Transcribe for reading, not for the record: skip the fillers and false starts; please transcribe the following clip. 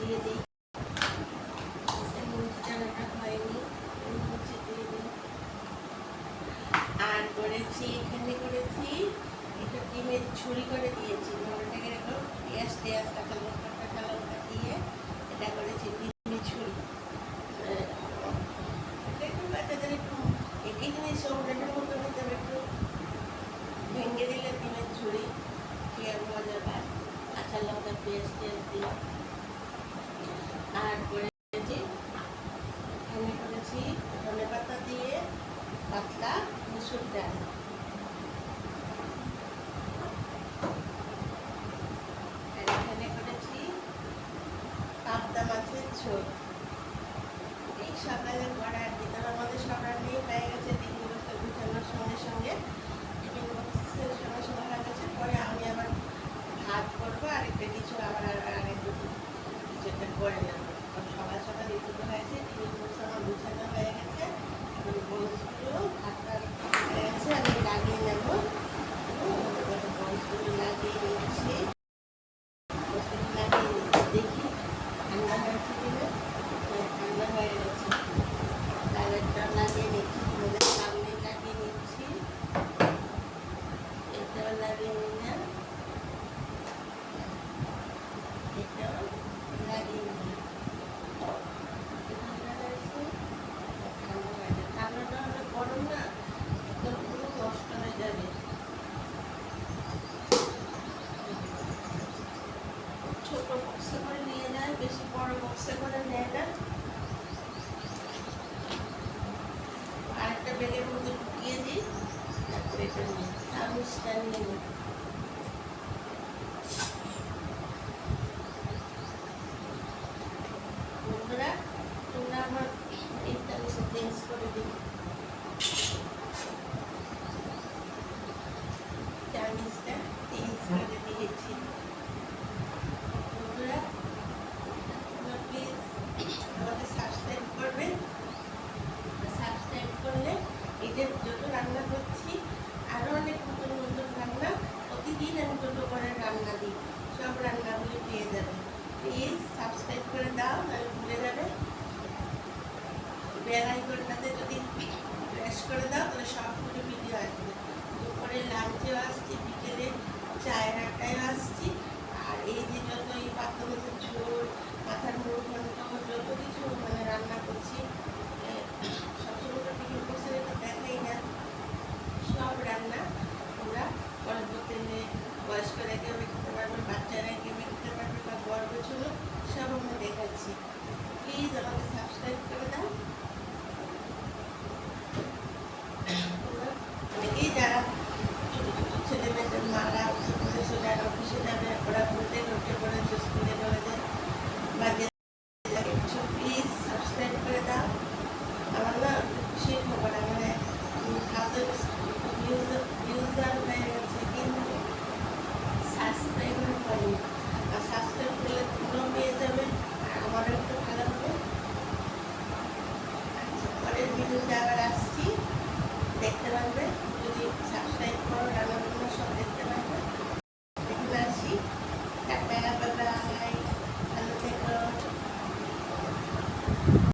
দিয়ে দিই। রান্নাটা হয়নি, মুছে দিয়ে দিই। আর করেছি এখানে করেছি একটু ডিমের ঝুড়ি করে দিয়েছি, মনেটাকে এরকম পেঁয়াজ টেয়াজ কাঁচা লঙ্কা দিয়ে এটা করেছি ডিমের ঝুড়ি। একটু বাচ্চাদের একটু একই জিনিস ওটার মতো নিতে হবে, একটু ভেঙে দিলে ডিমের ঝুড়ি খেয়ে মজা পায়, কাঁচা লঙ্কা পেঁয়াজ টেয়াজ দিয়ে। আর করেছি এখানে করেছি ধনে পাতা দিয়ে পাতলা মুসুর ডাল। আর এখানে করেছি পাবদা মাছের ঝোল। এই সকালে করা আর কি, তবে আমাদের সকাল নিয়ে হয়ে গেছে, টিফিন বক্সে গুছানোর সঙ্গে সঙ্গে টিফিন বক্সের সঙ্গে সঙ্গে হয়ে গেছে। পরে আমি আবার ভাত করবো আর একটা কিছু আবার আরেকটু কিছু একটা করে নেবো। সকাল সকাল এইটুকু হয়েছে, টিফিন বক্স আমার গুছানো হয়ে গেছে। এখন বক্সগুলো ভাতটা হয়ে গেছে, আমি লাগিয়ে নেবো। বক্সগুলো লাগিয়ে নিচ্ছি, দেখি ঠান্ডা হয়েছে কিনা। ঠান্ডা হয়ে গেছে, কালারটা লাগিয়ে নিচ্ছি, তোমাদের সামনে লাগিয়ে নিচ্ছি। এটাও লাগিয়ে নিলাম, এটাও লাগিয়ে নিলাম। ঠান্ডা হয়েছে, ঠান্ডাটা হলে গরম না একদম পুরো নষ্ট হয়ে যাবে। ছোট বক্সে করে নিয়ে যায়, বেশি বড় বক্সে করে নেয় না। আরেকটা ব্যাগের মধ্যে ঢুকিয়ে দিই, তারপরে এটা নিই চামচটা নিয়ে নিই। বন্ধুরা তোমরা আমার এই চামচে চেঞ্জ করে দিই, চামচটা চেঞ্জ করে দিয়েছি। বন্ধুরা তোমরা প্লিজ আমাকে সাবস্ক্রাইব করবেন। সাবস্ক্রাইব করলে এই যে যত রান্না করছি আরও অনেক নতুন নতুন রান্না প্রতিদিন আমি ছোটো করে রান্না দিই, সব রান্নাগুলি পেয়ে যাবে। প্লিজ সাবস্ক্রাইব করে দাও, নাহলে ভুলে যাবে। বেল আইকনটাতে যদি প্রেস করে দাও তাহলে সব